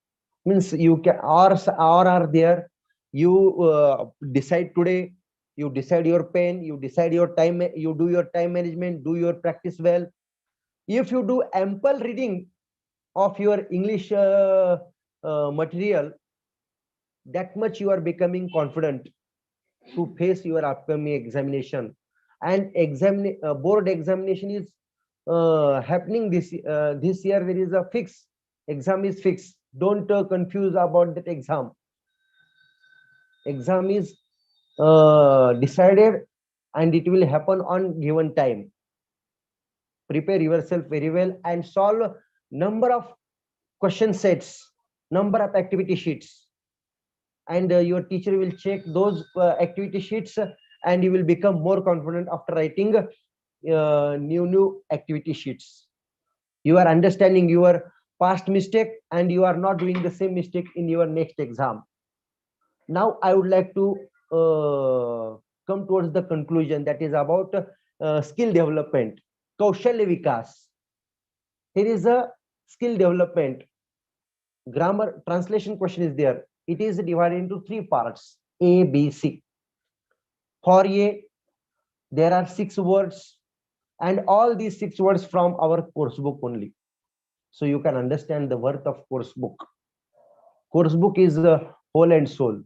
Means you can or are there. You decide today, you decide your pen, you decide your time, you do your time management, do your practice well. If you do ample reading of your English material, that much you are becoming confident to face your upcoming examination. And board examination is happening this year. There is a fix, exam is fixed. Don't confuse about that exam. Exam is decided, and it will happen on given time. Prepare yourself very well and solve number of question sets, number of activity sheets, and your teacher will check those activity sheets, and you will become more confident after writing new activity sheets. You are understanding your past mistake, and you are not doing the same mistake in your next exam. Now I would like to come towards the conclusion, that is about skill development, kaushalya vikas. Here is a skill development. Grammar translation question is there. It is divided into 3 parts, A, B, C. For A, there are 6 words, and all these 6 words from our course book only. So you can understand the worth of course book. Course book is whole and soul.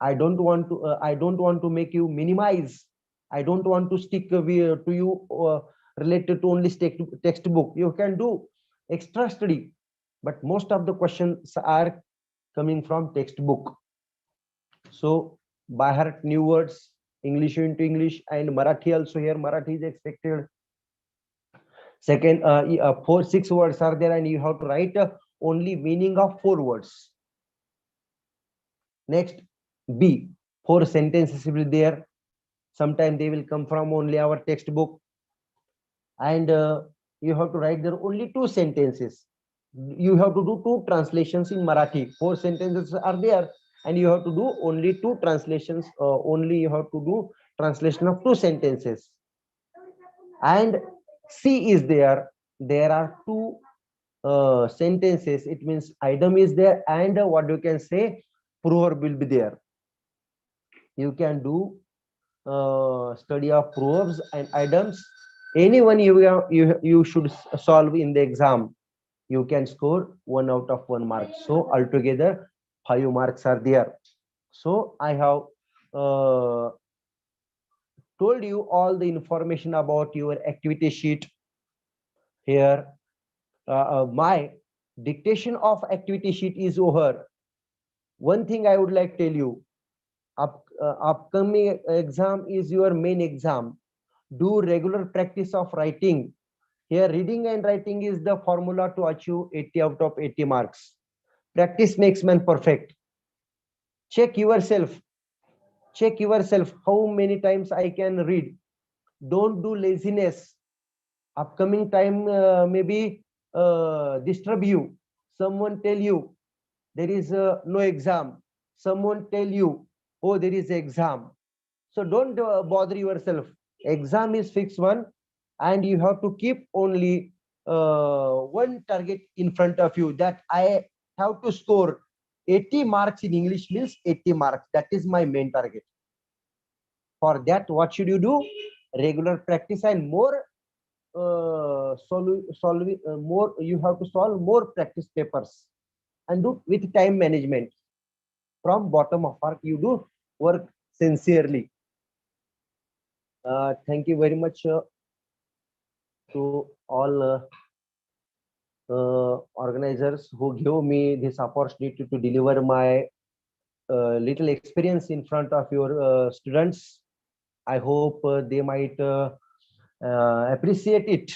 I don't want to make you minimize. I don't want to stick to you related to only textbook. You can do extra study, but most of the questions are coming from textbook. So by heart new words, English into English, and Marathi also. Here Marathi is expected. Second, 6 words are there, and you have to write only meaning of 4 words. Next, B, 4 sentences will be there. Sometimes they will come from only our textbook, and you have to write there only 2 sentences. You have to do 2 translations in Marathi. 4 sentences are there, and you have to do only 2 translations. Only you have to do translation of 2 sentences. And C is there. There are 2 sentences. It means item is there, and what you can say, proverb will be there. You can do study of proverbs and items. Anyone you should solve in the exam, you can score 1 out of 1 mark. So altogether 5 marks are there. So I have told you all the information about your activity sheet. Here my dictation of activity sheet is over. One thing I would like to tell you, upcoming exam is your main exam. Do regular practice of writing. Here, reading and writing is the formula to achieve 80 out of 80 marks. Practice makes man perfect. Check yourself. Check yourself how many times I can read. Don't do laziness. Upcoming time maybe disturb you. Someone tell you there is no exam. Someone tell you, oh, there is exam. So don't bother yourself. Exam is fixed one, and you have to keep only one target in front of you, that I have to score 80 marks in English means 80 marks. That is my main target. For that, what should you do? Regular practice and more more. You have to solve more practice papers and do with time management. From bottom of heart, you do work sincerely. Thank you very much to all organizers who give me this opportunity to deliver my little experience in front of your students. I hope they might appreciate it.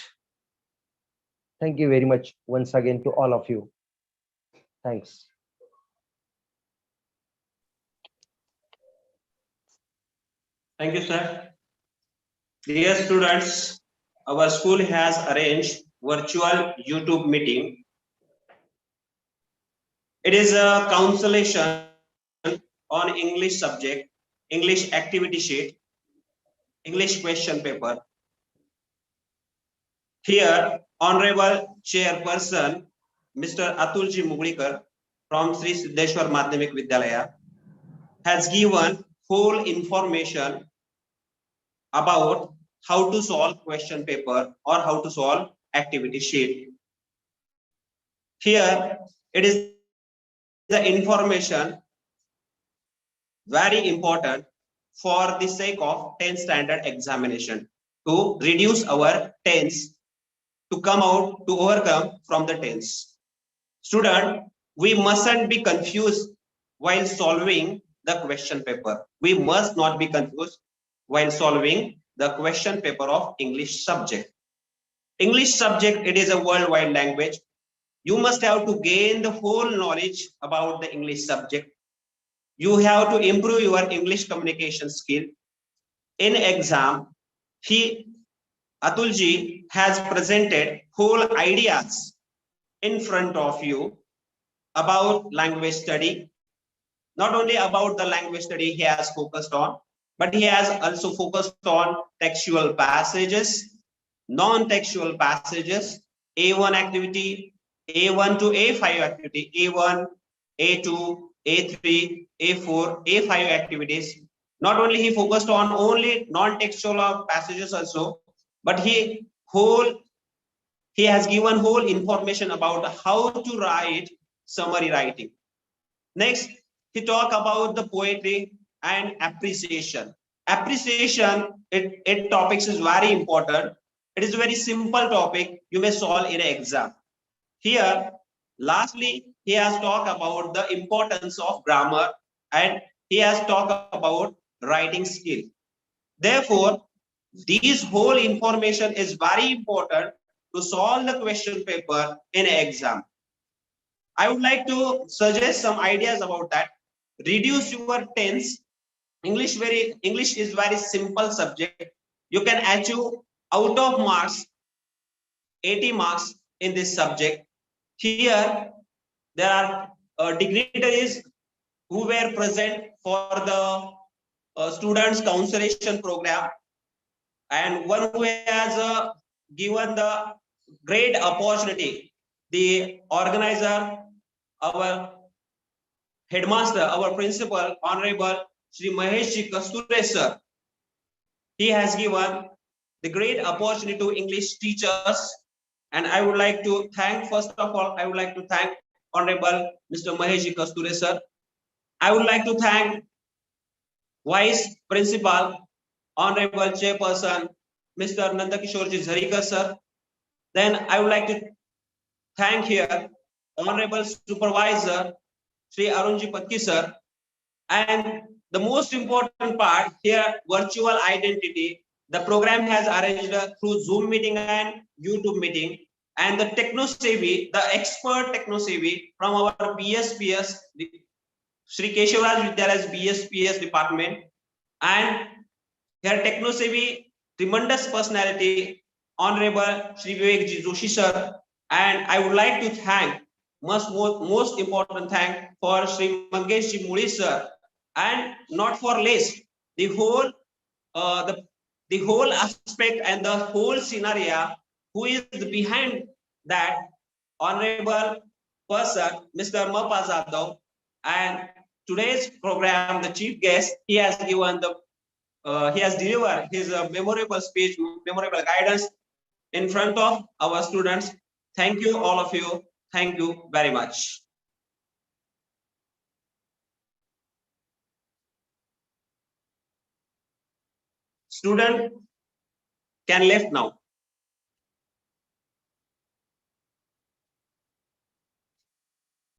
Thank you very much once again to all of you. Thanks. Thank you, sir. Dear students, our school has arranged virtual YouTube meeting. It is a consultation on English subject, English activity sheet, English question paper. Here, Honorable Chairperson, Mr. Atulji Muglikar from Sri Siddheshwar Madhyamik Vidyalaya has given full information about how to solve question paper or how to solve activity sheet. Here, it is the information very important for the sake of 10th standard examination, to reduce our 10s, to come out, to overcome from the 10s. Student, we mustn't be confused while solving the question paper. We must not be confused while solving the question paper of English subject. English subject, it is a worldwide language. You must have to gain the whole knowledge about the English subject. You have to improve your English communication skill. In exam, Atulji has presented whole ideas in front of you about language study. Not only about the language study he has focused on, but he has also focused on textual passages, non-textual passages, A1 activity, A1 to A5 activity, A1, A2, A3, A4, A5 activities. Not only he focused on only non-textual passages also, but he has given whole information about how to write summary writing. Next, he talked about the poetry and appreciation. Appreciation, it topics is very important. It is a very simple topic you may solve in an exam. Here, lastly, he has talked about the importance of grammar, and he has talked about writing skill. Therefore, these whole information is very important to solve the question paper in an exam. I would like to suggest some ideas about that. Reduce your tense. English is very simple subject. You can achieve out of marks 80 marks in this subject. Here there are dignitaries who were present for the students consolation program, and one who has given the great opportunity, the organizer, our headmaster, our principal, Honorable Shri Mahesh Kasture sir. He has given the great opportunity to English teachers, and I would like to thank, first of all, I would like to thank Honorable Mr. Mahesh Kasture sir. I would like to thank Vice Principal, Honorable Chairperson, Mr. Nandakishorji Zarikar sir. Then I would like to thank here Honorable Supervisor, Sri Arunji Patki sir. And the most important part here, virtual identity, The program has arranged through Zoom meeting and YouTube meeting, and the techno-savvy, the expert techno-savvy from our BSPS, Sri Keshavraj Vidyalaya's BSPS department, and their techno-savvy, tremendous personality, Honorable Sri Vivek Joshi sir, and I would like to thank most important thank for Sri Mangesh Muli sir, and not for less, the whole the whole aspect and the whole scenario who is behind that honorable person, Mr. Mapa Jadhav. And today's program, the chief guest, he has given the he has delivered his memorable speech, memorable guidance in front of our students. Thank you, all of you. Thank you very much. Student can left now.